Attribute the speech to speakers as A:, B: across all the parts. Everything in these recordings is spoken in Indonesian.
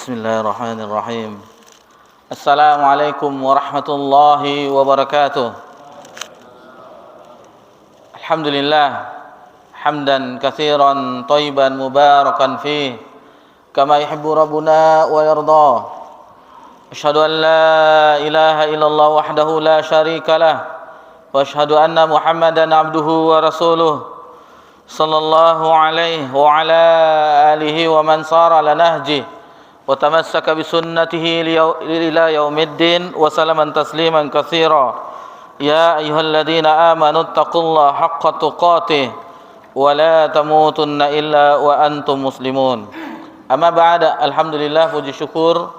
A: Bismillahirrahmanirrahim. Assalamualaikum warahmatullahi wabarakatuh. Alhamdulillah hamdan katsiran thayyiban mubarakan fih kama yuhibbu rabbuna wa yarda. Asyhadu an la ilaha illallah wahdahu la syarika lah wa asyhadu anna Muhammadan abduhu wa rasuluh sallallahu alaihi wa ala alihi wa man sara ala nahjihi wa tamassaka bi sunnatihi ila yaumiddin wa salaman tasliman katsira. Ya ayyuhalladzina amanu taqullaha haqqa tuqatih wa la tamutunna illa wa antum muslimun. Amma ba'da, alhamdulillah, puji syukur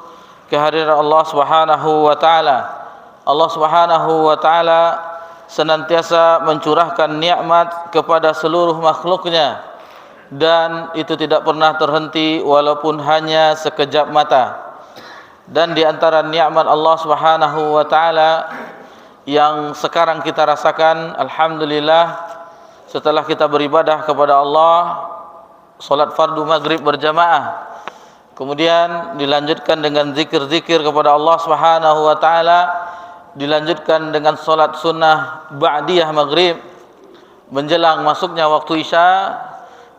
A: kehadiran Allah Subhanahu wa taala. Allah Subhanahu wa taala senantiasa mencurahkan nikmat kepada seluruh makhluknya, dan itu tidak pernah terhenti walaupun hanya sekejap mata. Dan di antara nikmat Allah Subhanahu wa taala yang sekarang kita rasakan, alhamdulillah, setelah kita beribadah kepada Allah, salat fardu maghrib berjamaah, kemudian dilanjutkan dengan zikir-zikir kepada Allah Subhanahu wa taala, dilanjutkan dengan salat sunnah ba'diyah maghrib, menjelang masuknya waktu isya,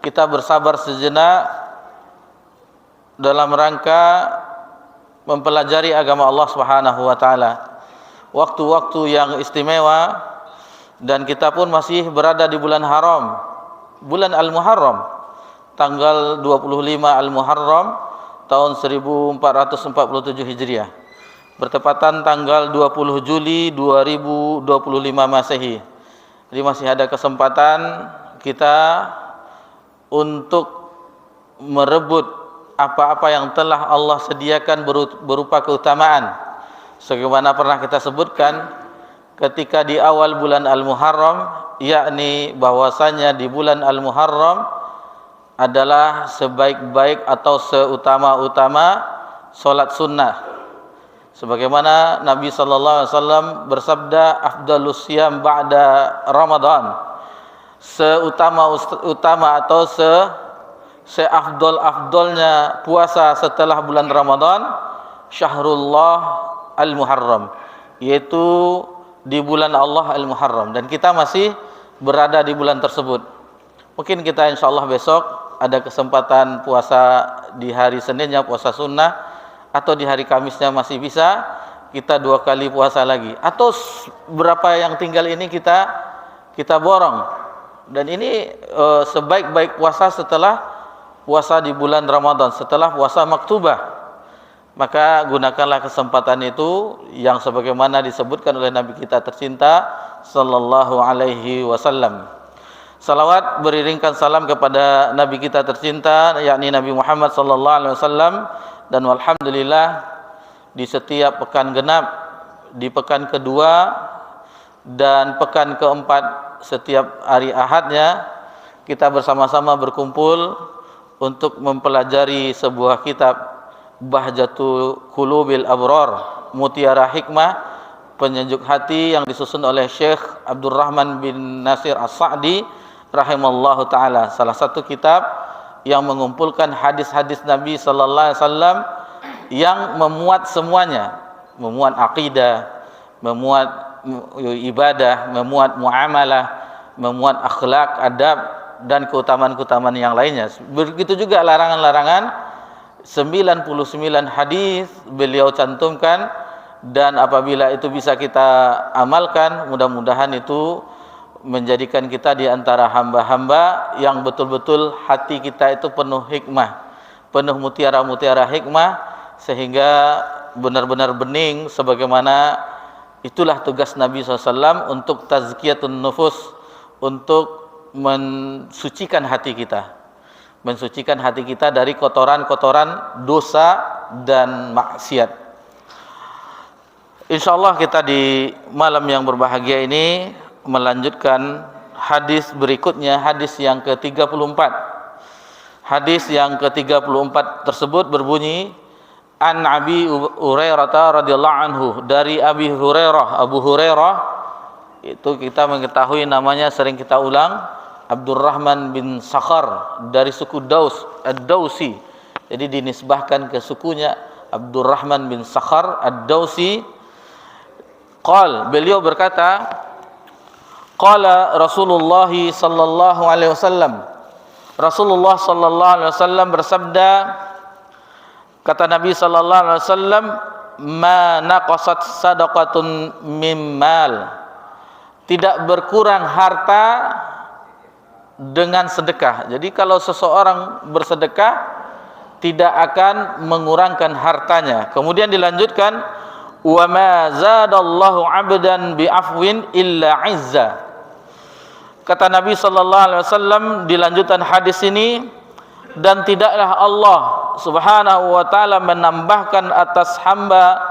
A: kita bersabar sejenak dalam rangka mempelajari agama Allah Subhanahu wa taala. Waktu-waktu yang istimewa, dan kita pun masih berada di bulan haram, bulan Al-Muharram, tanggal 25 Al-Muharram tahun 1447 Hijriah, bertepatan tanggal 20 Juli 2025 Masehi. Jadi masih ada kesempatan kita untuk merebut apa-apa yang telah Allah sediakan berupa keutamaan. Sebagaimana pernah kita sebutkan ketika di awal bulan Al-Muharram, yakni bahwasanya di bulan Al-Muharram adalah sebaik-baik atau seutama-utama salat sunnah. Sebagaimana Nabi sallallahu alaihi wasallam bersabda, afdalus siyam ba'da Ramadan, seutama atau seafdol-afdolnya puasa setelah bulan Ramadan, syahrullah al-Muharram, yaitu di bulan Allah al-Muharram, dan kita masih berada di bulan tersebut. Mungkin kita insyaallah besok ada kesempatan puasa di hari Seninnya, puasa sunnah, atau di hari Kamisnya masih bisa kita 2 kali puasa lagi, atau berapa yang tinggal ini kita borong. Dan ini sebaik-baik puasa setelah puasa di bulan Ramadan, setelah puasa maktubah. Maka gunakanlah kesempatan itu yang sebagaimana disebutkan oleh Nabi kita tercinta sallallahu alaihi wasallam. Salawat beriringkan salam kepada Nabi kita tercinta, yakni Nabi Muhammad sallallahu alaihi wasallam. Dan alhamdulillah, di setiap pekan genap, di pekan kedua dan pekan keempat setiap hari Ahadnya, kita bersama-sama berkumpul untuk mempelajari sebuah kitab, Bahjatul Qulubil Abrar, Mutiara Hikmah, penyejuk hati, yang disusun oleh Syekh Abdurrahman bin Nasir As-Sa'di rahimallahu taala. Salah satu kitab yang mengumpulkan hadis-hadis Nabi sallallahu alaihi wasallam yang memuat semuanya, memuat akidah, memuat ibadah, memuat muamalah, memuat akhlak, adab, dan keutamaan-keutamaan yang lainnya. Begitu juga larangan-larangan, 99 hadis beliau cantumkan, dan apabila itu bisa kita amalkan, mudah-mudahan itu menjadikan kita di antara hamba-hamba yang betul-betul hati kita itu penuh hikmah, penuh mutiara-mutiara hikmah, sehingga benar-benar bening. Sebagaimana itulah tugas Nabi SAW untuk tazkiyatun nufus, untuk mensucikan hati kita, mensucikan hati kita dari kotoran-kotoran dosa dan maksiat. Insyaallah kita di malam yang berbahagia ini melanjutkan hadis berikutnya, hadis yang ke-34. Hadis yang ke-34 tersebut berbunyi, An Abi Hurairah radhiyallahu anhu, dari Abu Hurairah, itu kita mengetahui namanya, sering kita ulang, Abdurrahman bin Sakhar, dari suku Daus, Ad-Dausi, Jadi dinisbahkan ke sukunya Abdurrahman bin Sakhar Ad-Dausi. Beliau berkata, qala Rasulullah sallallahu alaihi wasallam. Rasulullah sallallahu alaihi wasallam bersabda, kata Nabi sallallahu alaihi wasallam, ma naqasat sadaqatun mim mal. Tidak berkurang harta dengan sedekah. Jadi kalau seseorang bersedekah tidak akan mengurangkan hartanya. Kemudian dilanjutkan, wa ma zadallahu 'abdan bi'afwin illa 'izza. Kata Nabi sallallahu alaihi wasallam di lanjutan hadis ini, dan tidaklah Allah Subhanahu wa taala menambahkan atas hamba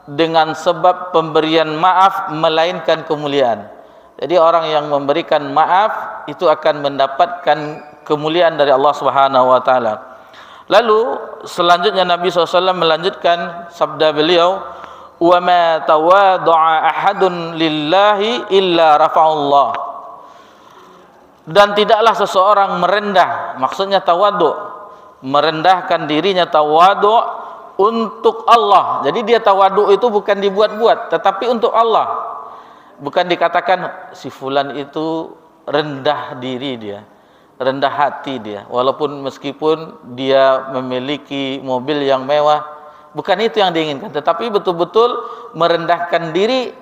A: dengan sebab pemberian maaf melainkan kemuliaan. Jadi orang yang memberikan maaf itu akan mendapatkan kemuliaan dari Allah Subhanahu wa taala. Lalu selanjutnya Nabi SAW melanjutkan sabda beliau, wa ma tawadda'a ahadun lillahi illa rafa'allah. Dan tidaklah seseorang merendah, maksudnya tawaddu, merendahkan dirinya tawaddu untuk Allah. Jadi dia tawaddu itu bukan dibuat-buat, tetapi untuk Allah. Bukan dikatakan si fulan itu rendah diri dia, rendah hati dia, walaupun meskipun dia memiliki mobil yang mewah. Bukan itu yang diinginkan, tetapi betul-betul merendahkan diri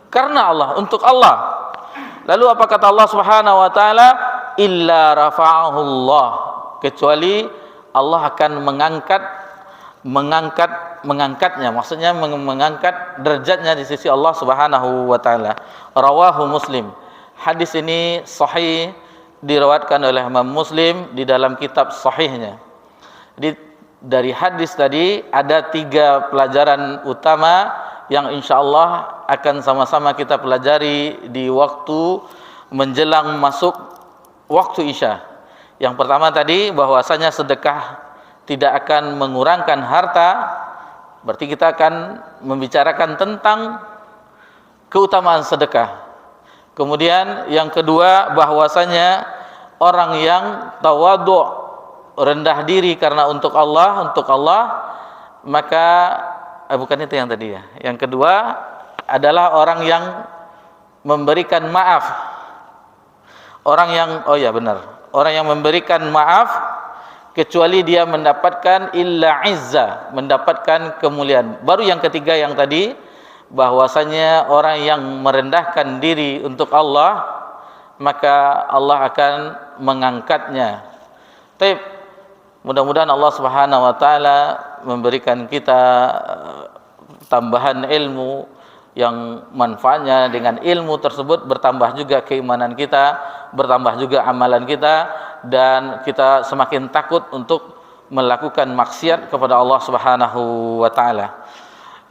A: karena Allah, untuk Allah. Lalu apa kata Allah Subhanahu wa taala? Illa rafa'ahullah. Kecuali Allah akan mengangkatnya, maksudnya mengangkat derajatnya di sisi Allah Subhanahu wa taala. Rawahu Muslim. Hadis ini sahih, diriwayatkan oleh Imam Muslim di dalam kitab sahihnya. Jadi dari hadis tadi ada 3 pelajaran utama yang insyaallah akan sama-sama kita pelajari di waktu menjelang masuk waktu Isya. Yang pertama tadi bahwasanya sedekah tidak akan mengurangkan harta, berarti kita akan membicarakan tentang keutamaan sedekah. Kemudian yang kedua bahwasanya orang yang tawadhu, rendah diri karena untuk Allah, maka bukan itu yang tadi ya. Yang kedua adalah orang yang memberikan maaf. Orang yang memberikan maaf kecuali dia mendapatkan illa izza, mendapatkan kemuliaan. Baru yang ketiga yang tadi, bahwasanya orang yang merendahkan diri untuk Allah, maka Allah akan mengangkatnya. Baik. Mudah-mudahan Allah Subhanahu wa taala memberikan kita tambahan ilmu yang manfaatnya. Dengan ilmu tersebut bertambah juga keimanan kita, bertambah juga amalan kita, dan kita semakin takut untuk melakukan maksiat kepada Allah Subhanahu wa taala.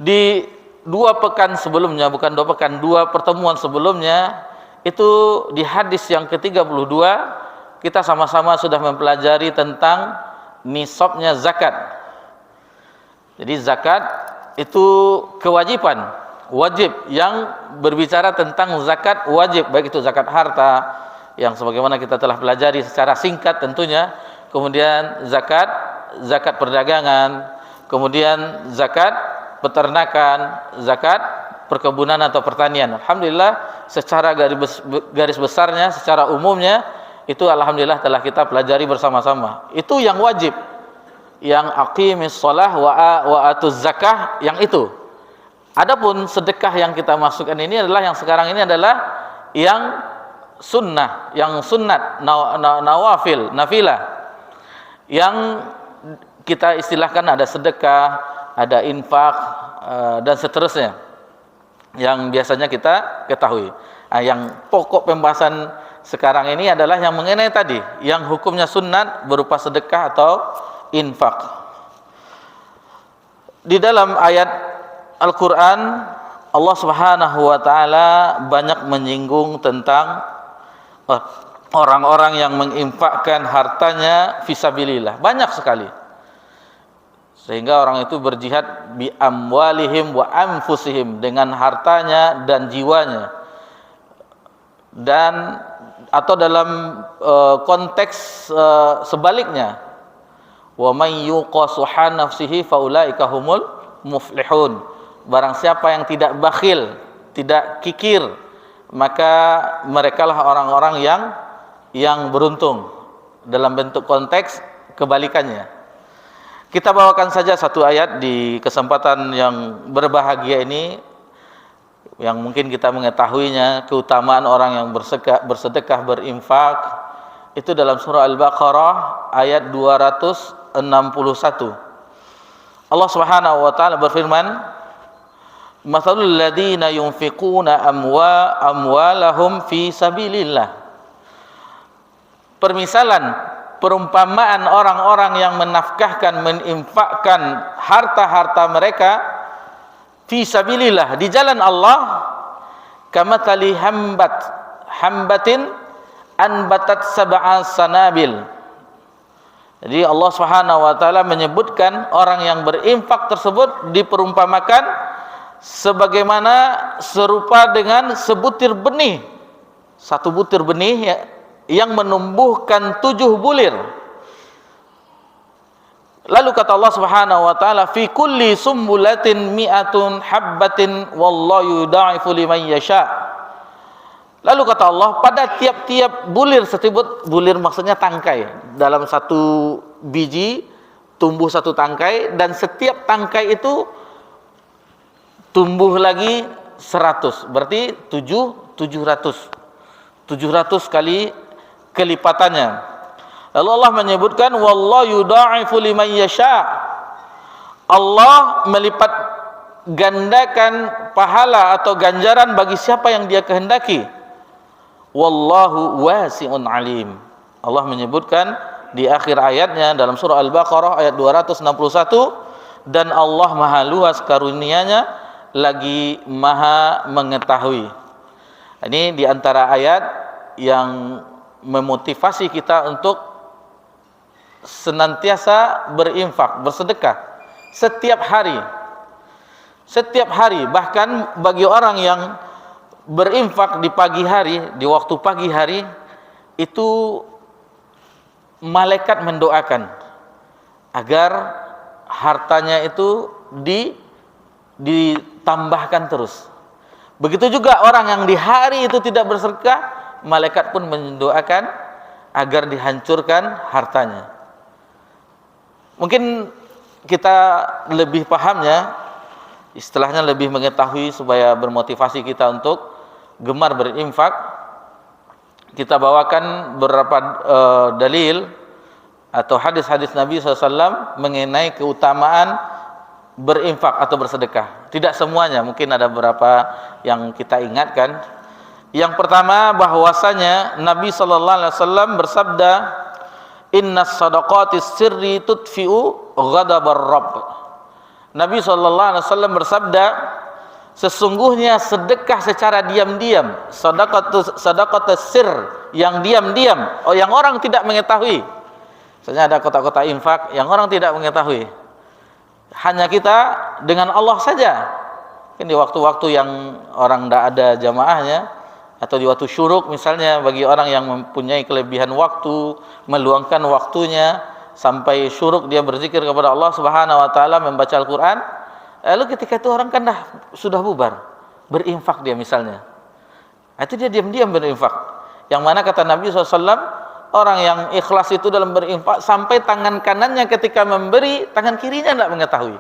A: Di 2 pekan sebelumnya, bukan 2 pekan, 2 pertemuan sebelumnya, itu di hadis yang ke-32 kita sama-sama sudah mempelajari tentang nisabnya zakat. Jadi zakat itu kewajiban, wajib, yang berbicara tentang zakat wajib, baik itu zakat harta yang sebagaimana kita telah pelajari secara singkat tentunya, kemudian zakat perdagangan, kemudian zakat peternakan, zakat perkebunan atau pertanian. Alhamdulillah secara garis besarnya, secara umumnya itu alhamdulillah telah kita pelajari bersama-sama. Itu yang wajib. Yang aqimis shalah wa atuz zakah, yang itu. Adapun sedekah yang kita masukkan ini adalah yang sekarang ini adalah yang sunnah, yang sunnat, nawafil, nafilah. Yang kita istilahkan ada sedekah, ada infak, dan seterusnya. Yang biasanya kita ketahui. Nah, yang pokok pembahasan sekarang ini adalah yang mengenai tadi, yang hukumnya sunnat berupa sedekah atau infak. Di dalam ayat Al-Quran, Allah Subhanahu wa taala banyak menyinggung tentang orang-orang yang menginfakkan hartanya fisabilillah, banyak sekali. Sehingga orang itu berjihad bi amwalihim wa anfusihim, dengan hartanya dan jiwanya. Dan atau dalam konteks sebaliknya, Wa may yuqasuha nafsihi faulaika humul muflihun. Barang siapa yang tidak bakhil, tidak kikir, maka merekalah orang-orang yang beruntung. Dalam bentuk konteks kebalikannya. Kita bawakan saja satu ayat di kesempatan yang berbahagia ini, yang mungkin kita mengetahuinya, keutamaan orang yang bersedekah, berinfak. Itu dalam surah Al-Baqarah ayat 261. Allah Subhanahu wa taala berfirman, "Matsalul ladzina yunfiquna amwalahum fi sabilillah." Permisalan, perumpamaan orang-orang yang menafkahkan, meninfakkan harta-harta mereka fi sabilillah, di jalan Allah, kamatsali hambatin anbatat sab'a sanabil. Jadi Allah Subhanahu wa taala menyebutkan orang yang berinfak tersebut diperumpamakan sebagaimana serupa dengan sebutir benih. Satu butir benih yang menumbuhkan 7 bulir. Lalu kata Allah Subhanahu wa taala, fi kulli sumbulatin mi'atun habbatin wallahu yudha'ifu liman yasha. Lalu kata Allah, pada tiap-tiap bulir tersebut, bulir maksudnya tangkai, dalam satu biji tumbuh satu tangkai, dan setiap tangkai itu tumbuh lagi 100, berarti 700 kali kelipatannya. Lalu Allah menyebutkan wallahu yudha'ifu liman yasha. Allah melipat gandakan pahala atau ganjaran bagi siapa yang Dia kehendaki. Wallahu wasi'un alim. Allah menyebutkan di akhir ayatnya dalam surah Al-Baqarah ayat 261, dan Allah Maha luas karunia-Nya lagi Maha mengetahui. Ini di antara ayat yang memotivasi kita untuk senantiasa berinfak, bersedekah setiap hari, bahkan bagi orang yang berinfak di pagi hari, di waktu pagi hari, itu malaikat mendoakan agar hartanya itu ditambahkan terus. Begitu juga orang yang di hari itu tidak bersedekah, malaikat pun mendoakan agar dihancurkan hartanya. Mungkin kita lebih pahamnya, istilahnya lebih mengetahui supaya bermotivasi kita untuk gemar berinfak. Kita bawakan beberapa dalil atau hadis-hadis Nabi SAW mengenai keutamaan berinfak atau bersedekah. Tidak semuanya, mungkin ada beberapa yang kita ingatkan. Yang pertama, bahwasanya Nabi SAW bersabda, innas sadaqatis sirri tudfi'u ghadabar rabb. Nabi SAW bersabda, sesungguhnya sedekah secara diam-diam, sadaqatus sir, yang diam-diam, yang orang tidak mengetahui. Misalnya ada kotak-kotak infak yang orang tidak mengetahui, hanya kita dengan Allah saja. Mungkin di waktu-waktu yang orang tidak ada jamaahnya, atau di waktu syuruk misalnya, bagi orang yang mempunyai kelebihan waktu, meluangkan waktunya sampai syuruk dia berzikir kepada Allah Subhanahu wa taala, membaca Al-Qur'an. Lalu ketika itu orang kan sudah bubar, berinfak dia misalnya. Itu dia diam-diam berinfak. Yang mana kata Nabi SAW, orang yang ikhlas itu dalam berinfak sampai tangan kanannya ketika memberi, tangan kirinya tidak mengetahui.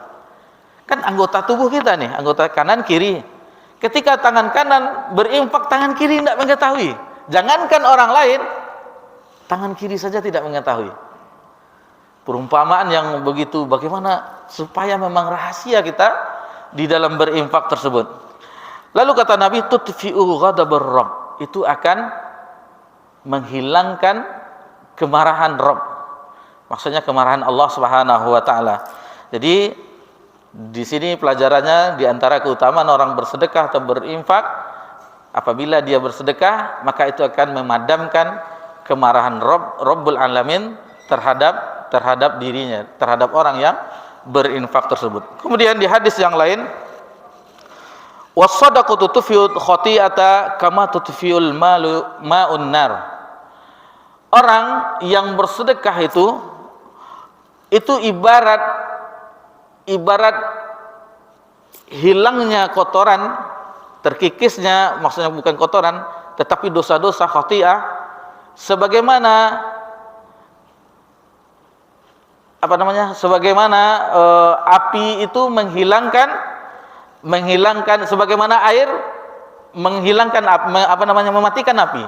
A: Kan anggota tubuh kita nih, anggota kanan kiri. Ketika tangan kanan berinfak, tangan kiri tidak mengetahui. Jangankan orang lain, tangan kiri saja tidak mengetahui. Perumpamaan yang begitu, bagaimana supaya memang rahasia kita di dalam berinfak tersebut. Lalu kata Nabi, tudfi'u ghadabar rabb, itu akan menghilangkan kemarahan Rabb. Maksudnya kemarahan Allah Subhanahu wa taala. Jadi di sini pelajarannya, di antara keutamaan orang bersedekah atau berinfak, apabila dia bersedekah, maka itu akan memadamkan kemarahan Rabbul Alamin terhadap dirinya, terhadap orang yang berinfak tersebut. Kemudian di hadis yang lain, was-shadaqatu tudfi'u khati'ata kama tudfi'ul ma'un nar. Orang yang bersedekah itu itu ibarat hilangnya kotoran, terkikisnya, maksudnya bukan kotoran tetapi dosa-dosa khati'ah, sebagaimana api itu menghilangkan sebagaimana air menghilangkan mematikan api.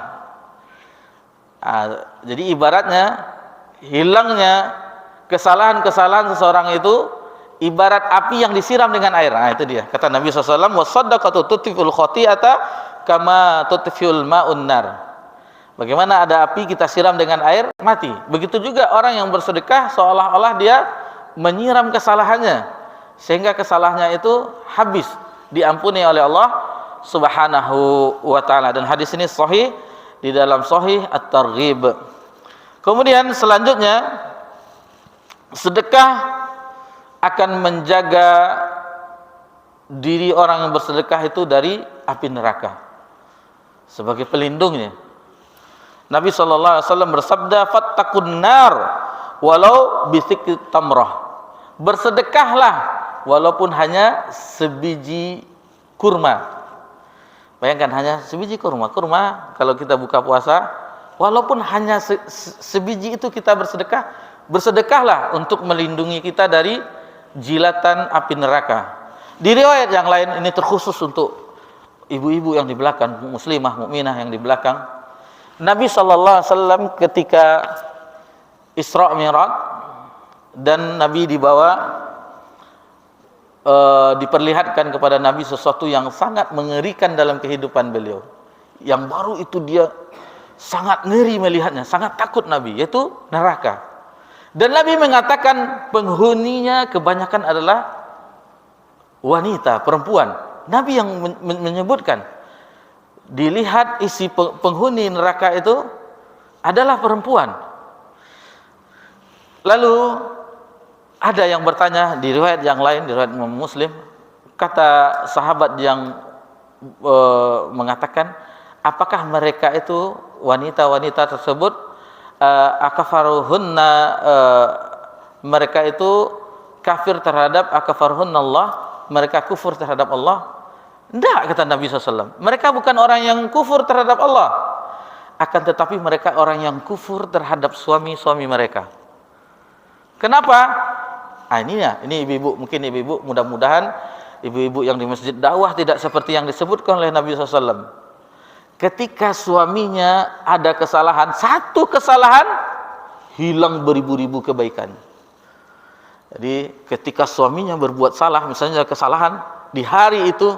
A: Jadi ibaratnya hilangnya kesalahan-kesalahan seseorang itu ibarat api yang disiram dengan air. Itu dia kata Nabi SAW, wasaddaqatu tutfil khati'ata kama tutfil ma'un nar. Bagaimana ada api kita siram dengan air, mati. Begitu juga orang yang bersedekah seolah-olah dia menyiram kesalahannya sehingga kesalahannya itu habis, diampuni oleh Allah Subhanahu wa taala. Dan hadis ini sahih di dalam Sahih At-Targhib. Kemudian selanjutnya, sedekah akan menjaga diri orang yang bersedekah itu dari api neraka sebagai pelindungnya. Nabi SAW bersabda, fattaqun nar walau bisikki tamrah. Bersedekahlah walaupun hanya sebiji kurma. Bayangkan hanya sebiji kurma. Kurma kalau kita buka puasa, walaupun hanya sebiji itu kita bersedekah, bersedekahlah untuk melindungi kita dari jilatan api neraka. Di riwayat yang lain, ini terkhusus untuk ibu-ibu yang di belakang, muslimah, mukminah yang di belakang. Nabi SAW ketika Isra Mi'raj dan Nabi dibawa, diperlihatkan kepada Nabi sesuatu yang sangat mengerikan dalam kehidupan beliau. Yang baru itu dia sangat ngeri melihatnya, sangat takut Nabi, yaitu neraka. Dan Nabi mengatakan penghuninya kebanyakan adalah wanita, perempuan. Nabi yang menyebutkan, dilihat isi penghuni neraka itu adalah perempuan. Lalu ada yang bertanya di riwayat yang lain, di riwayat Imam Muslim, kata sahabat yang mengatakan, apakah mereka itu wanita-wanita tersebut akafaruhunna, mereka itu kafir terhadap akafaruhunnallah, mereka kufur terhadap Allah? Tidak, kata Nabi SAW. Mereka bukan orang yang kufur terhadap Allah, akan tetapi mereka orang yang kufur terhadap suami-suami mereka. Kenapa? Ini ibu-ibu, mungkin ibu-ibu, mudah-mudahan ibu-ibu yang di masjid dakwah tidak seperti yang disebutkan oleh Nabi SAW. Ketika suaminya ada kesalahan, satu kesalahan hilang beribu-ribu kebaikan. Jadi ketika suaminya berbuat salah, misalnya kesalahan di hari itu,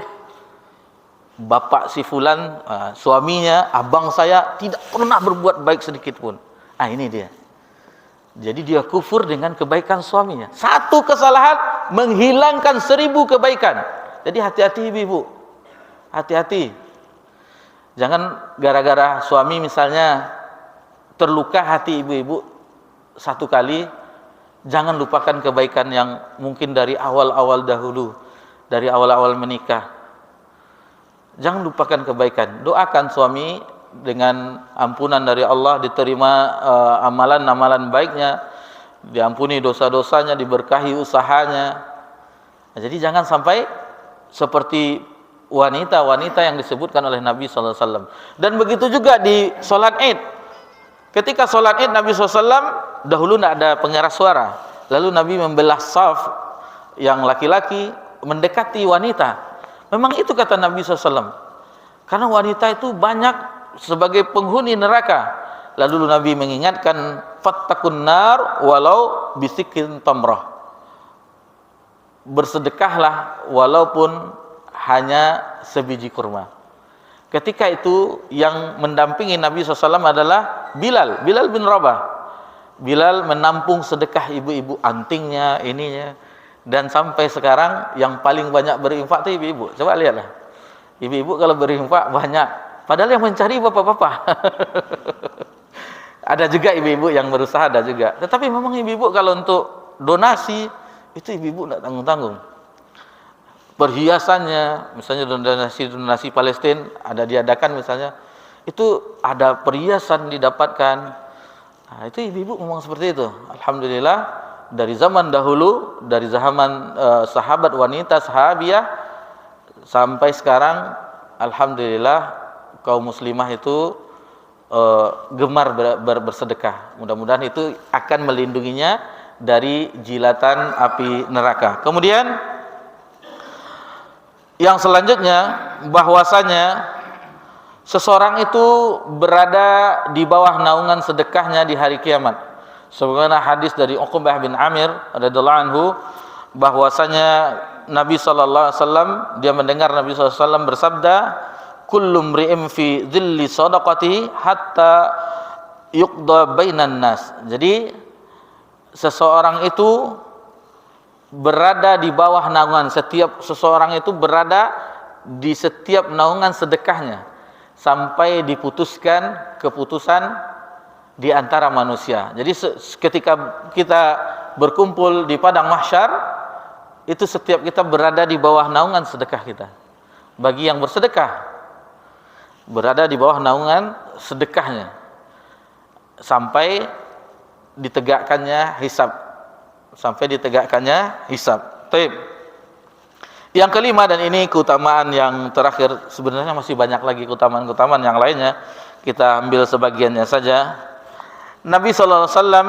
A: bapak si fulan, suaminya, abang saya tidak pernah berbuat baik sedikit pun. Ini dia. Jadi dia kufur dengan kebaikan suaminya. Satu kesalahan menghilangkan 1000 kebaikan. Jadi hati-hati ibu-ibu, hati-hati. Jangan gara-gara suami misalnya terluka hati ibu-ibu satu kali, jangan lupakan kebaikan yang mungkin dari awal-awal dahulu, dari awal-awal menikah. Jangan lupakan kebaikan. Doakan suami dengan ampunan dari Allah, diterima amalan-amalan baiknya, diampuni dosa-dosanya, diberkahi usahanya. Jadi jangan sampai seperti wanita-wanita yang disebutkan oleh Nabi SAW. Dan begitu juga di sholat Id. Ketika sholat Id, Nabi SAW dahulu tidak ada pengeras suara. Lalu Nabi membelah saf yang laki-laki mendekati wanita. Memang itu kata Nabi SAW. Karena wanita itu banyak sebagai penghuni neraka. Lalu Nabi mengingatkan, fattaqun nar walau bisikin tamrah. Bersedekahlah walaupun hanya sebiji kurma. Ketika itu yang mendampingi Nabi SAW adalah Bilal bin Rabah. Bilal menampung sedekah ibu-ibu, antingnya, ininya. Dan sampai sekarang yang paling banyak berinfak itu ibu-ibu. Coba lihatlah, ibu-ibu kalau berinfak banyak, padahal yang mencari bapak-bapak. Ada juga ibu-ibu yang berusaha, ada juga. Tetapi memang ibu-ibu kalau untuk donasi itu ibu-ibu tidak tanggung-tanggung. Perhiasannya, misalnya donasi Palestina ada diadakan misalnya, itu ada perhiasan didapatkan. Itu ibu-ibu memang seperti itu. Alhamdulillah dari zaman dahulu, dari zaman sahabat wanita sahabiah sampai sekarang, alhamdulillah kaum muslimah itu gemar bersedekah. Mudah-mudahan itu akan melindunginya dari jilatan api neraka. Kemudian yang selanjutnya, bahwasanya seseorang itu berada di bawah naungan sedekahnya di hari kiamat. Sebagaimana hadis dari Uqbah bin Amir radhiyallahu anhu, bahwasanya Nabi sallallahu alaihi wasallam, dia mendengar Nabi sallallahu alaihi wasallam bersabda, kullu mri'in fi dhilli shadaqati hatta yuqda bainan nas. Jadi seseorang itu berada di bawah naungan, setiap seseorang itu berada di setiap naungan sedekahnya sampai diputuskan keputusan di antara manusia. Jadi ketika kita berkumpul di padang mahsyar, itu setiap kita berada di bawah naungan sedekah kita. Bagi yang bersedekah, berada di bawah naungan sedekahnya sampai ditegakkannya hisab. Sampai ditegakkannya hisab. Baik. Yang kelima, dan ini keutamaan yang terakhir, sebenarnya masih banyak lagi keutamaan-keutamaan yang lainnya, kita ambil sebagiannya saja. Nabi sallallahu alaihi wasallam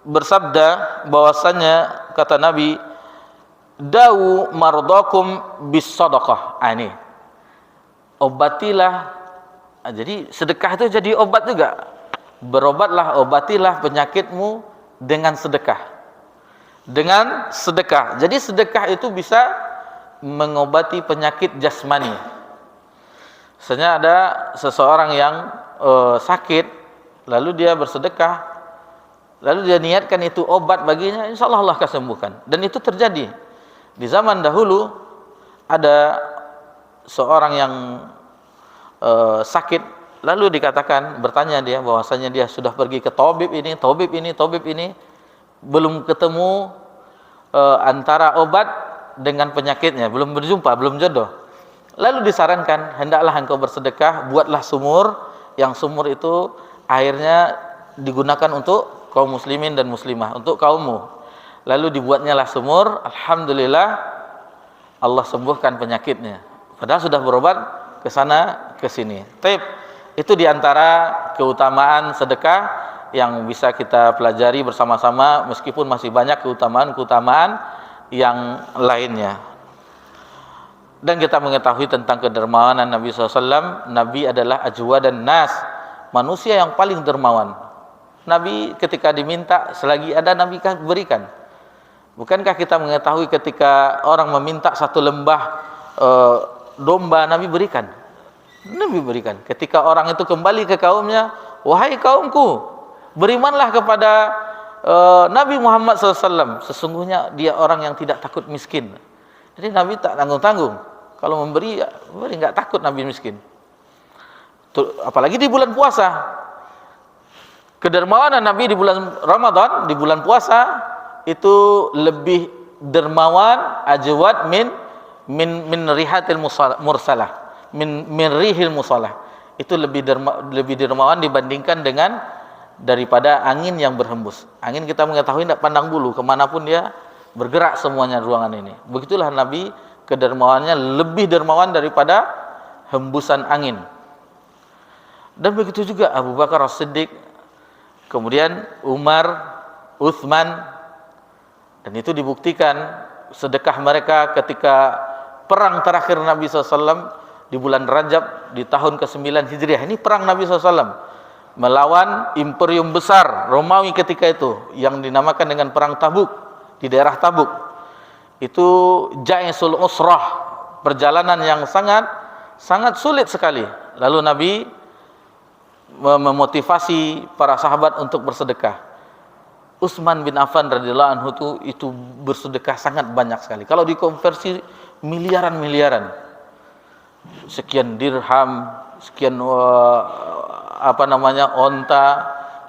A: bersabda bahwasanya, kata Nabi, dawu mardakum bis shadaqah. Ini obatilah. Jadi sedekah itu jadi obat juga. Berobatlah, obatilah penyakitmu dengan sedekah. Dengan sedekah. Jadi sedekah itu bisa mengobati penyakit jasmani. Misalnya ada seseorang yang sakit, lalu dia bersedekah, lalu dia niatkan itu obat baginya, insya Allah Allah akan sembuhkan. Dan itu terjadi. Di zaman dahulu ada seorang yang sakit, lalu dikatakan, bertanya dia bahwasanya dia sudah pergi ke tabib ini, belum ketemu antara obat dengan penyakitnya, belum berjumpa, belum jodoh. Lalu disarankan, hendaklah engkau bersedekah, buatlah sumur, yang sumur itu airnya digunakan untuk kaum muslimin dan muslimah, untuk kaummu. Lalu dibuatnyalah sumur, alhamdulillah Allah sembuhkan penyakitnya. Padahal sudah berobat ke sana ke sini. Itu diantara keutamaan sedekah yang bisa kita pelajari bersama-sama, meskipun masih banyak keutamaan-keutamaan yang lainnya. Dan kita mengetahui tentang kedermawanan Nabi SAW. Nabi adalah ajwadan nas, manusia yang paling dermawan. Nabi ketika diminta, selagi ada Nabi berikan. Bukankah kita mengetahui ketika orang meminta satu lembah domba, Nabi berikan. Nabi berikan. Ketika orang itu kembali ke kaumnya, wahai kaumku, berimanlah kepada Nabi Muhammad SAW. Sesungguhnya dia orang yang tidak takut miskin. Jadi Nabi tak tanggung-tanggung. Kalau memberi, nggak takut Nabi miskin. Apalagi di bulan puasa. Kedermawanan Nabi di bulan Ramadan, di bulan puasa, itu lebih dermawan, ajwad min rihatil mursalah, min rihil musalah. Itu lebih dermawan dibandingkan dengan daripada angin yang berhembus. Angin kita mengetahui tidak pandang bulu, kemanapun dia bergerak semuanya ruangan ini. Begitulah Nabi, kedermawannya lebih dermawan daripada hembusan angin. Dan begitu juga Abu Bakar As-Siddiq, kemudian Umar, Uthman, dan itu dibuktikan sedekah mereka ketika perang terakhir Nabi SAW di bulan Rajab di tahun ke-9 Hijriah. Ini perang Nabi SAW melawan imperium besar Romawi ketika itu, yang dinamakan dengan perang Tabuk, di daerah Tabuk. Itu Jaisul Usrah, perjalanan yang sangat sulit sekali. Lalu Nabi memotivasi para sahabat untuk bersedekah. Utsman bin Affan radhiyallahu anhu itu bersedekah sangat banyak sekali. Kalau dikonversi miliaran, sekian dirham, sekian onta,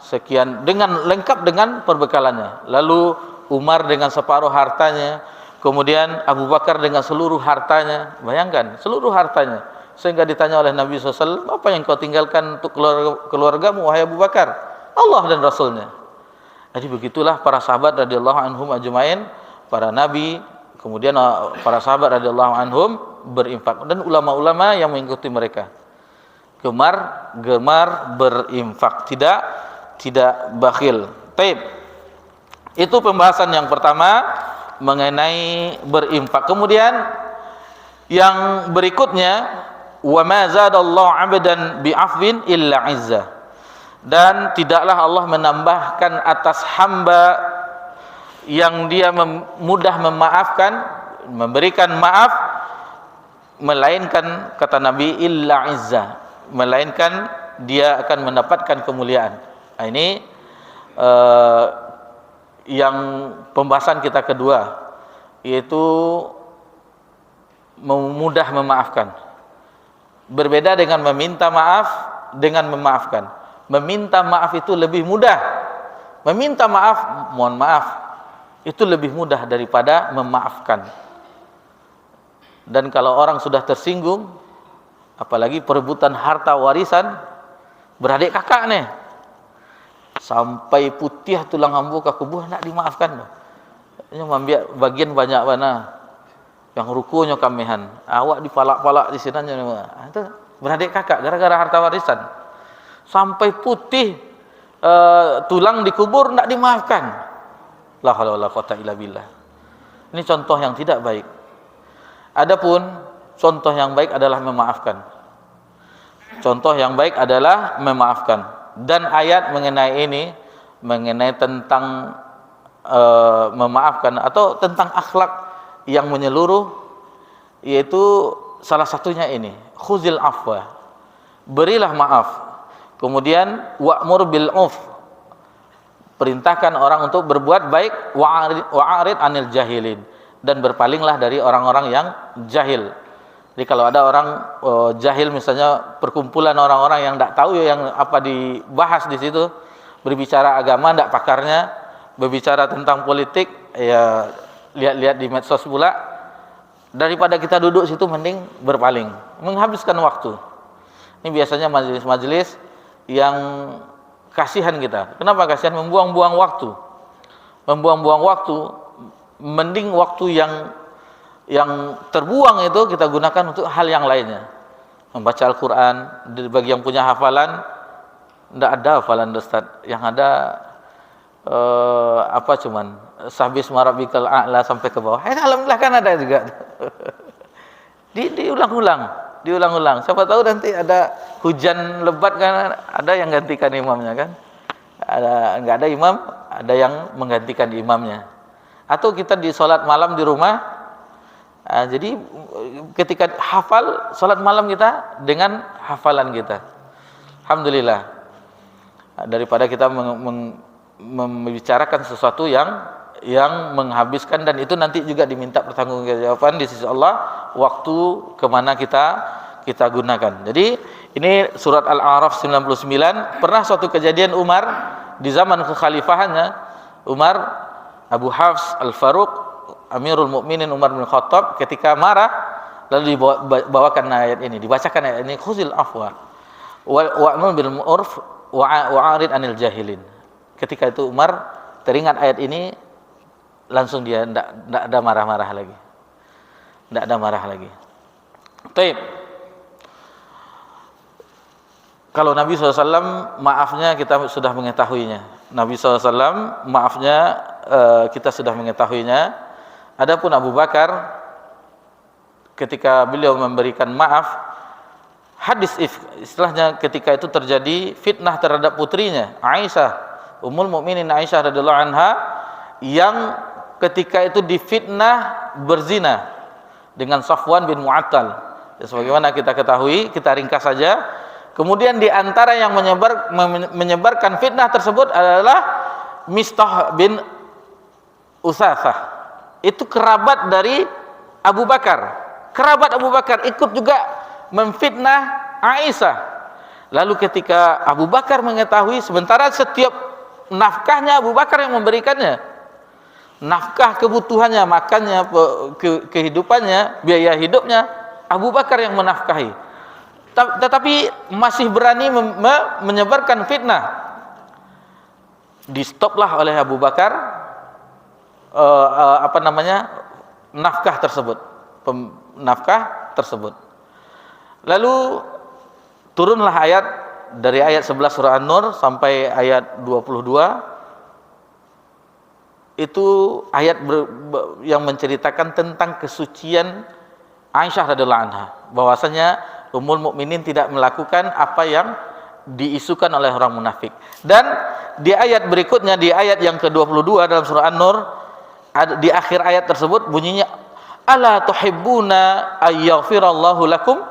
A: sekian, dengan lengkap dengan perbekalannya. Lalu Umar dengan separuh hartanya, kemudian Abu Bakar dengan seluruh hartanya. Bayangkan, seluruh hartanya. Sehingga ditanya oleh Nabi SAW, apa yang kau tinggalkan untuk keluargamu, wahai Abu Bakar? Allah dan Rasulnya. Jadi begitulah para sahabat radhiyallahu anhum ajmain, para nabi, kemudian para sahabat radhiyallahu anhum berinfak, dan ulama-ulama yang mengikuti mereka gemar berinfak, tidak bakhil. Taib. Itu pembahasan yang pertama mengenai berinfak. Kemudian yang berikutnya, wa ma zadallahu 'abdan bi'afwin illa 'izzah. Dan tidaklah Allah menambahkan atas hamba yang dia mudah memaafkan, memberikan maaf, melainkan kata Nabi illa 'izzah, melainkan dia akan mendapatkan kemuliaan. Nah, ini yang pembahasan kita kedua, yaitu mudah memaafkan. Berbeda dengan meminta maaf dengan memaafkan. Meminta maaf itu lebih mudah. Meminta maaf, mohon maaf, itu lebih mudah daripada memaafkan. Dan kalau orang sudah tersinggung, apalagi perebutan harta warisan, beradik kakak nih, sampai putih tulang hambu ke kubuh nak dimaafkan. Ini ambil bagian banyak mana yang rukunya kamihan, awak dipalak-palak di sini. Itu beradik kakak gara-gara harta warisan. Sampai putih tulang dikubur nak dimaafkan. La haula wala quwata illa billah. Ini contoh yang tidak baik. Adapun contoh yang baik adalah memaafkan. Contoh yang baik adalah memaafkan. Dan ayat mengenai ini, mengenai tentang memaafkan atau tentang akhlak yang menyeluruh, yaitu salah satunya ini, khuzil afwa, berilah maaf. Kemudian wa'mur bil 'urf, perintahkan orang untuk berbuat baik, wa'arid anil jahilin, dan berpalinglah dari orang-orang yang jahil. Jadi kalau ada orang jahil, misalnya perkumpulan orang-orang yang tidak tahu yang apa dibahas di situ, berbicara agama tidak pakarnya, berbicara tentang politik, ya lihat-lihat di medsos pula. Daripada kita duduk situ, mending berpaling, menghabiskan waktu. Ini biasanya majelis-majelis yang kasihan kita. Kenapa kasihan? Membuang-buang waktu. Membuang-buang waktu, mending waktu yang terbuang itu kita gunakan untuk hal yang lainnya. Membaca Al-Quran. Bagi yang punya hafalan, tidak ada hafalan Ustaz. Yang ada cuman Sabisma rabbikal a'la sampai ke bawah. Alhamdulillah kan ada juga. Diulang-ulang. Siapa tahu nanti ada hujan lebat kan, ada yang gantikan imamnya kan. Enggak ada imam, ada yang menggantikan imamnya. Atau kita di sholat malam di rumah. Jadi ketika hafal, sholat malam kita dengan hafalan kita. Alhamdulillah. Daripada kita membicarakan sesuatu yang menghabiskan, dan itu nanti juga diminta pertanggungjawaban di sisi Allah, waktu kemana kita gunakan. Jadi ini surat Al-A'raf 99. Pernah suatu kejadian Umar di zaman kekhalifahannya, Umar Abu Hafs Al-Faruq Amirul Mukminin Umar bin Khattab, ketika marah lalu dibawakan ayat ini, dibacakan ayat ini, khuzil afwa wa'mur bil 'urf wa'arid anil jahilin. Ketika itu Umar teringat ayat ini, langsung dia tidak ada marah-marah lagi. Tidak ada marah lagi. Taib. Kalau Nabi SAW, maafnya kita sudah mengetahuinya. Nabi SAW, maafnya kita sudah mengetahuinya. Adapun Abu Bakar, ketika beliau memberikan maaf, hadis istilahnya ketika itu terjadi fitnah terhadap putrinya Aisyah, Ummul Mukminin Aisyah radhiyallahu anha, yang ketika itu difitnah berzina dengan Safwan bin Mu'attal. Ya, sebagaimana kita ketahui, kita ringkas saja. Kemudian di antara yang menyebarkan fitnah tersebut adalah Mistah bin Usathah. Itu kerabat dari Abu Bakar. Kerabat Abu Bakar ikut juga memfitnah Aisyah. Lalu ketika Abu Bakar mengetahui, sementara setiap nafkahnya Abu Bakar yang memberikannya, nafkah kebutuhannya, makannya, kehidupannya, biaya hidupnya, Abu Bakar yang menafkahi. Tetapi masih berani menyebarkan fitnah. di stoplah oleh Abu Bakar nafkah tersebut, nafkah tersebut. Lalu turunlah ayat dari ayat 11 surah An-Nur sampai ayat 22. Itu ayat yang menceritakan tentang kesucian Aisyah radhiyallahu anha, bahwasanya Ummul Mukminin tidak melakukan apa yang diisukan oleh orang munafik. Dan di ayat berikutnya, di ayat yang ke-22 dalam surah An-Nur, di akhir ayat tersebut bunyinya, ala tuhibbuna ayyaghfirallahu lakum,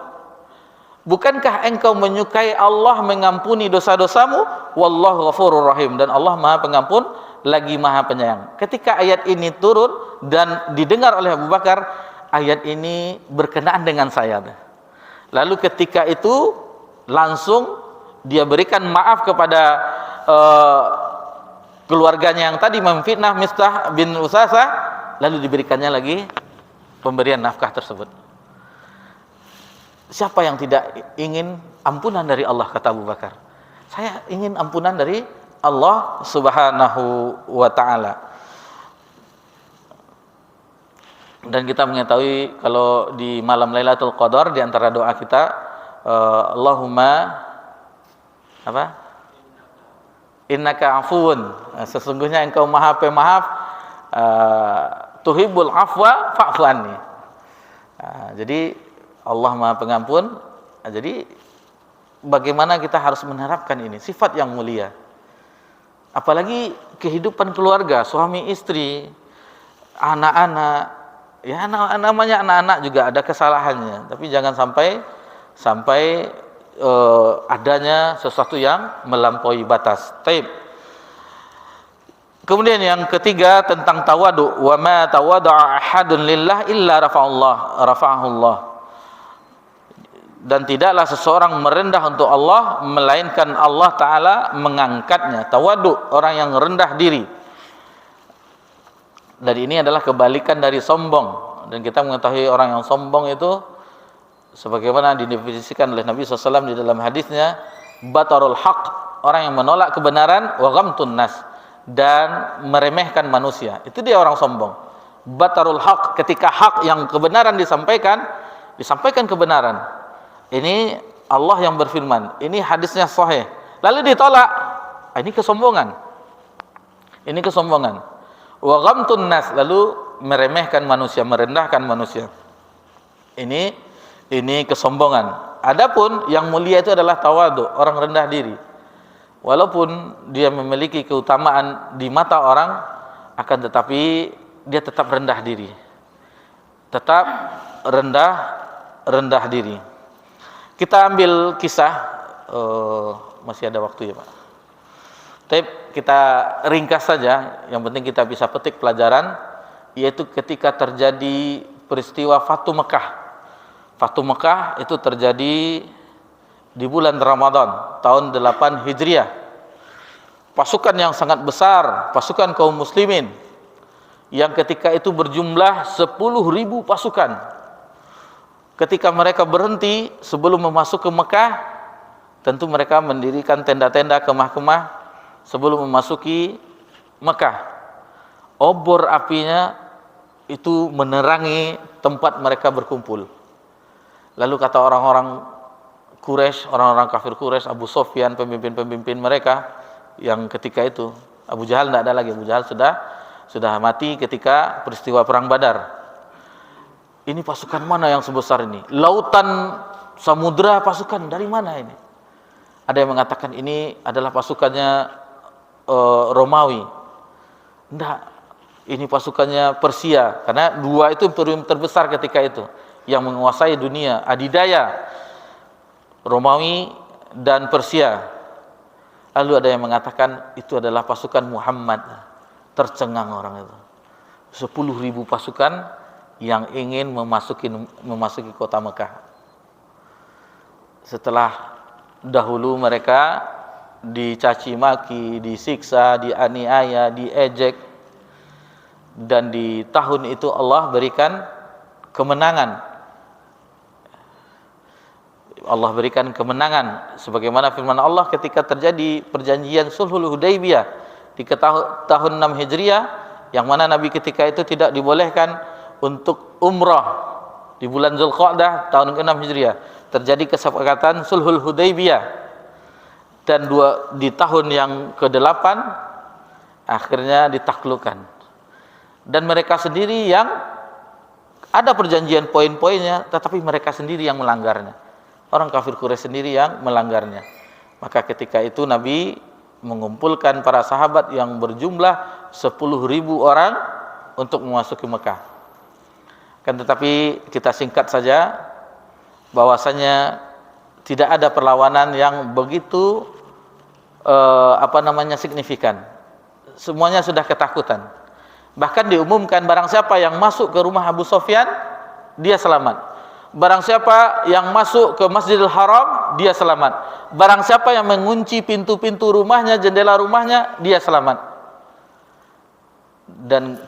A: bukankah engkau menyukai Allah mengampuni dosa-dosamu, wallahu ghafurur rahim, dan Allah Maha Pengampun lagi Maha Penyayang. Ketika ayat ini turun dan didengar oleh Abu Bakar, ayat ini berkenaan dengan saya. Lalu ketika itu langsung dia berikan maaf kepada keluarganya yang tadi memfitnah Mistah bin Usasah, lalu diberikannya lagi pemberian nafkah tersebut. Siapa yang tidak ingin ampunan dari Allah, kata Abu Bakar. Saya ingin ampunan dari Allah Subhanahu wa ta'ala. Dan kita mengetahui kalau di malam Lailatul Qadar, di antara doa kita, Allahumma innaka afuun, sesungguhnya engkau maha pemaaf, tuhibbul afwa fa'fu anni. Jadi Allah Maha Pengampun. Jadi bagaimana kita harus menerapkan ini, sifat yang mulia. Apalagi kehidupan keluarga, suami istri, anak-anak. Ya, namanya anak-anak juga ada kesalahannya, tapi jangan sampai adanya sesuatu yang melampaui batas. Taib. Kemudian yang ketiga tentang tawadu, wa ma tawada'a ahadun lillah illa rafa'ahullah. Dan tidaklah seseorang merendah untuk Allah melainkan Allah Ta'ala mengangkatnya. Tawadu, orang yang rendah diri. Dan ini adalah kebalikan dari sombong. Dan kita mengetahui orang yang sombong itu sebagaimana didefinisikan oleh Nabi SAW di dalam hadisnya, batarul haq, orang yang menolak kebenaran, wa ghamtun nas, dan meremehkan manusia. Itu dia orang sombong. Batarul haq, ketika hak yang kebenaran disampaikan kebenaran. Ini Allah yang berfirman, ini hadisnya sahih, lalu ditolak. Ini kesombongan. Ini kesombongan. Wa ghamtun nas, lalu meremehkan manusia, merendahkan manusia. Ini kesombongan. Adapun yang mulia itu adalah tawadu, orang rendah diri. Walaupun dia memiliki keutamaan di mata orang, akan tetapi dia tetap rendah diri. Tetap rendah diri. Kita ambil kisah, masih ada waktu ya Pak. Tapi kita ringkas saja, yang penting kita bisa petik pelajaran, yaitu ketika terjadi peristiwa Fatu Mekah. Fatu Mekah itu terjadi di bulan Ramadan tahun 8 Hijriah. Pasukan yang sangat besar, pasukan kaum muslimin, yang ketika itu berjumlah 10.000 pasukan. Ketika mereka berhenti sebelum masuk ke Mekah, tentu mereka mendirikan tenda-tenda, kemah-kemah sebelum memasuki Mekah. Obor apinya itu menerangi tempat mereka berkumpul. Lalu kata orang-orang Quraisy, orang-orang kafir Quraisy, Abu Sufyan, pemimpin-pemimpin mereka yang ketika itu, Abu Jahal tidak ada lagi. Abu Jahal sudah mati ketika peristiwa perang Badar. Ini pasukan mana yang sebesar ini? Lautan, samudra, pasukan dari mana ini? Ada yang mengatakan ini adalah pasukannya Romawi. Tidak, ini pasukannya Persia. Karena dua itu terbesar ketika itu yang menguasai dunia, adidaya, Romawi dan Persia. Lalu ada yang mengatakan itu adalah pasukan Muhammad. Tercengang orang itu. 10.000 pasukan yang ingin memasuki kota Mekah. Setelah dahulu mereka dicaci maki, disiksa, dianiaya, diejek, dan di tahun itu Allah berikan kemenangan. Allah berikan kemenangan sebagaimana firman Allah ketika terjadi perjanjian Sulhul Hudaybiyah tahun 6 Hijriah, yang mana Nabi ketika itu tidak dibolehkan untuk umrah di bulan Zulqa'dah tahun ke-6 Hijriah. Terjadi kesepakatan Sulhul Hudaybiyah, dan di tahun yang ke-8 akhirnya ditaklukkan. Dan mereka sendiri yang ada perjanjian poin-poinnya, tetapi mereka sendiri yang melanggarnya. Orang kafir Quraisy sendiri yang melanggarnya. Maka ketika itu Nabi mengumpulkan para sahabat yang berjumlah 10.000 orang untuk memasuki Mekah. Kan tetapi kita singkat saja bahwasanya tidak ada perlawanan yang begitu signifikan. Semuanya sudah ketakutan. Bahkan diumumkan barang siapa yang masuk ke rumah Abu Sufyan, dia selamat. Barang siapa yang masuk ke Masjidil Haram, dia selamat. Barang siapa yang mengunci pintu-pintu rumahnya, jendela rumahnya, dia selamat. Dan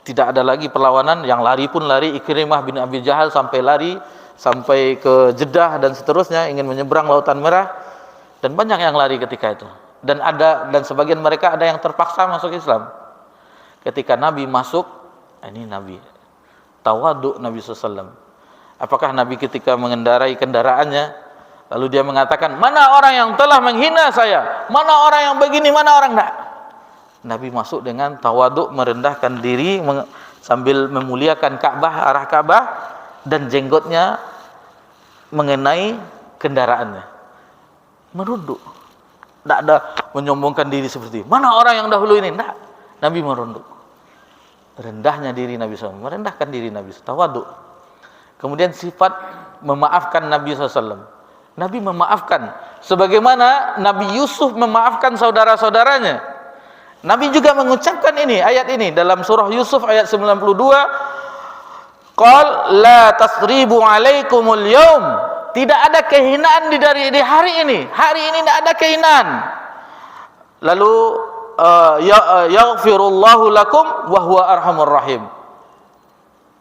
A: tidak ada lagi perlawanan. Yang lari pun lari. Ikrimah bin Abi Jahal sampai lari sampai ke Jeddah dan seterusnya, ingin menyeberang Lautan Merah, dan banyak yang lari ketika itu. Dan sebagian mereka ada yang terpaksa masuk Islam. Ketika Nabi masuk, ini Nabi tawaduk Nabi SAW. Apakah Nabi ketika mengendarai kendaraannya, lalu dia mengatakan, mana orang yang telah menghina saya, mana orang yang begini, mana orang enggak? Nabi masuk dengan tawaduk, merendahkan diri sambil memuliakan Ka'bah, arah Ka'bah, dan jenggotnya mengenai kendaraannya, merunduk. Tidak ada menyombongkan diri seperti mana orang yang dahulu ini, tidak. Nabi merunduk. Rendahnya diri Nabi SAW, merendahkan diri Nabi SAW, tawaduk. Kemudian sifat memaafkan Nabi SAW. Nabi memaafkan sebagaimana Nabi Yusuf memaafkan saudara-saudaranya. Nabi juga mengucapkan ayat ini dalam surah Yusuf ayat 92. Qal la tasribu alaikumul yaum. Tidak ada kehinaan di hari ini. Hari ini tidak ada kehinaan. Lalu yaghfirullahu lakum wa huwa arhamur rahim.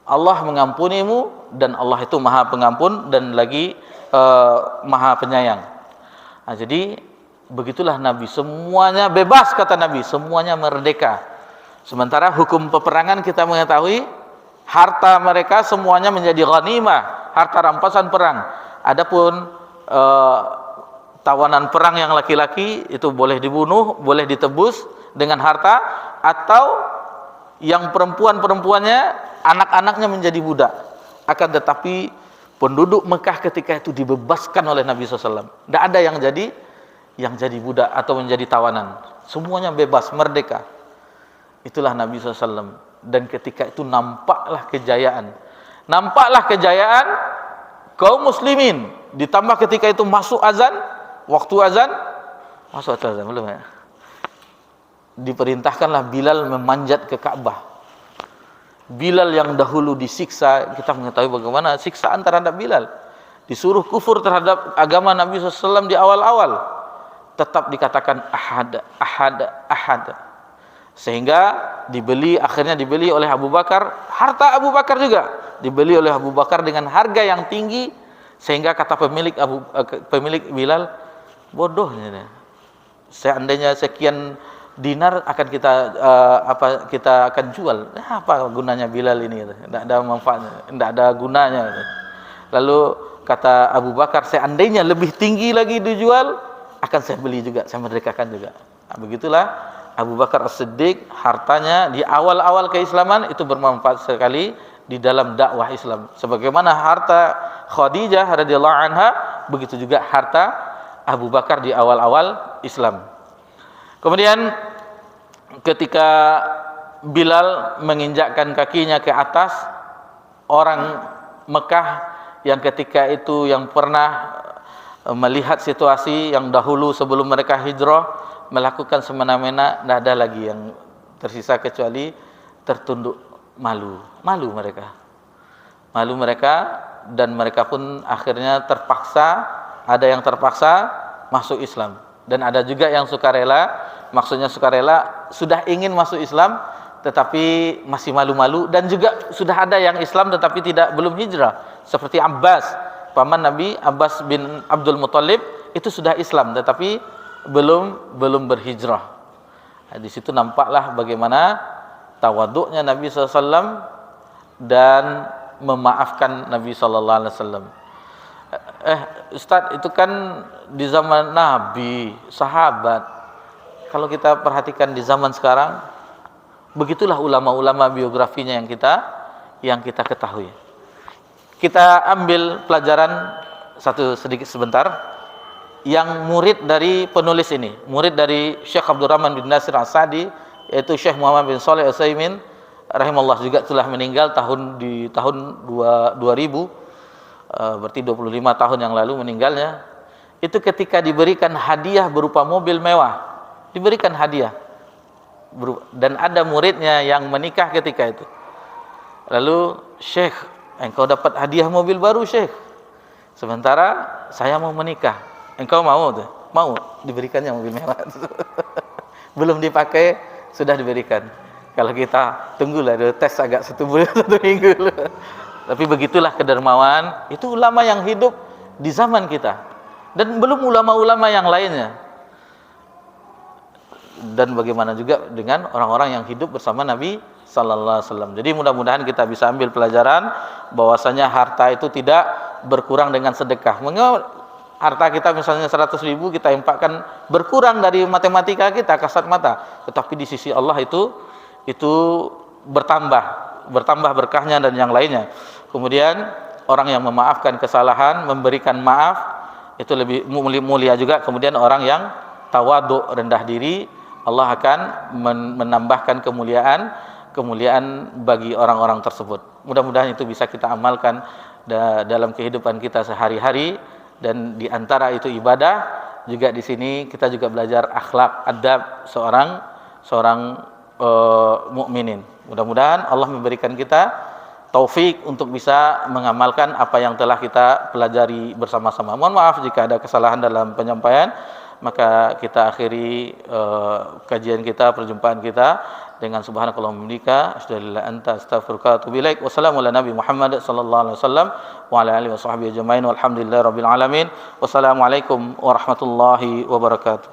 A: Allah mengampunimu, dan Allah itu Maha Pengampun dan lagi Maha Penyayang. Nah, jadi begitulah Nabi, semuanya bebas kata Nabi, semuanya merdeka. Sementara hukum peperangan kita mengetahui harta mereka semuanya menjadi ghanimah, harta rampasan perang. Adapun tawanan perang yang laki-laki itu boleh dibunuh, boleh ditebus dengan harta, atau yang perempuan-perempuannya, anak-anaknya menjadi budak. Akan tetapi penduduk Mekah ketika itu dibebaskan oleh Nabi SAW. Tidak ada yang jadi budak atau menjadi tawanan. Semuanya bebas, merdeka. Itulah Nabi SAW. Dan ketika itu nampaklah kejayaan. Nampaklah kejayaan kaum muslimin. Ditambah ketika itu masuk azan, waktu azan, masuk azan belum ya? Diperintahkanlah Bilal memanjat ke Ka'bah. Bilal yang dahulu disiksa, kita mengetahui bagaimana siksaan terhadap Bilal. Disuruh kufur terhadap agama Nabi SAW di awal-awal, tetap dikatakan ahad, ahad, ahad. Sehingga akhirnya dibeli oleh Abu Bakar. Harta Abu Bakar juga dibeli oleh Abu Bakar dengan harga yang tinggi, sehingga kata pemilik Bilal, bodohnya, seandainya sekian dinar akan kita akan jual. Apa gunanya Bilal ini? Tidak ada manfaatnya, tidak ada gunanya. Lalu kata Abu Bakar, seandainya lebih tinggi lagi dijual, akan saya beli juga, saya merdekakan juga. Nah, begitulah Abu Bakar As-Siddiq, hartanya di awal-awal keislaman itu bermanfaat sekali di dalam dakwah Islam. Sebagaimana harta Khadijah radhiyallahu anha, begitu juga harta Abu Bakar di awal-awal Islam. Kemudian ketika Bilal menginjakkan kakinya ke atas, orang Mekah yang ketika itu yang pernah melihat situasi yang dahulu sebelum mereka hijrah, melakukan semena-mena, tidak ada lagi yang tersisa kecuali tertunduk malu mereka, dan mereka pun akhirnya terpaksa, ada yang terpaksa masuk Islam, dan ada juga yang sukarela. Maksudnya sukarela sudah ingin masuk Islam tetapi masih malu-malu, dan juga sudah ada yang Islam tetapi belum hijrah, seperti Abbas, paman Nabi, Abbas bin Abdul Muthalib, itu sudah Islam tetapi belum berhijrah. Di situ nampaklah bagaimana tawaduknya Nabi SAW dan memaafkan Nabi SAW. Ustadz, itu kan di zaman Nabi, sahabat. Kalau kita perhatikan di zaman sekarang, begitulah ulama-ulama biografinya yang kita ketahui. Kita ambil pelajaran sedikit sebentar. Yang murid dari penulis ini, murid dari Syekh Abdurrahman bin Nasir As-Sa'di, yaitu Syekh Muhammad bin Shalih Al-Utsaimin rahimahullah, juga telah meninggal di tahun 2000, berarti 25 tahun yang lalu meninggalnya. Itu ketika diberikan hadiah berupa mobil mewah, diberikan hadiah, dan ada muridnya yang menikah ketika itu. Lalu, Syekh, engkau dapat hadiah mobil baru, Syekh, sementara saya mau menikah, engkau mau tuh? Mau diberikannya mobil mewah. Belum dipakai sudah diberikan. Kalau kita tunggulah tes agak 1 bulan 1 minggu. Tapi begitulah kedermawan. Itu ulama yang hidup di zaman kita, dan belum ulama-ulama yang lainnya. Dan bagaimana juga dengan orang-orang yang hidup bersama Nabi sallallahu alaihi wasallam. Jadi mudah-mudahan kita bisa ambil pelajaran bahwasanya harta itu tidak berkurang dengan sedekah. Harta kita misalnya 100.000 kita infakkan, berkurang dari matematika kita kasat mata, tetapi di sisi Allah itu bertambah berkahnya dan yang lainnya. Kemudian orang yang memaafkan kesalahan, memberikan maaf, itu lebih mulia juga. Kemudian orang yang tawaduk, rendah diri, Allah akan menambahkan kemuliaan bagi orang-orang tersebut. Mudah-mudahan itu bisa kita amalkan dalam kehidupan kita sehari-hari. Dan di antara itu ibadah juga, di sini kita juga belajar akhlak, adab seorang mukminin. Mudah-mudahan Allah memberikan kita taufik untuk bisa mengamalkan apa yang telah kita pelajari bersama-sama. Mohon maaf jika ada kesalahan dalam penyampaian. Maka kita akhiri kajian kita, perjumpaan kita dengan subhanakallahumma wa bihamdika asyhadu an la ilaha illa anta astaghfiruka wa atubu ilaik. Wassalamu ala nabi Muhammad sallallahu alaihi wasallam wa ala alihi washabbihi ajmain walhamdulillahirabbil alamin. Wassalamualaikum warahmatullahi wabarakatuh.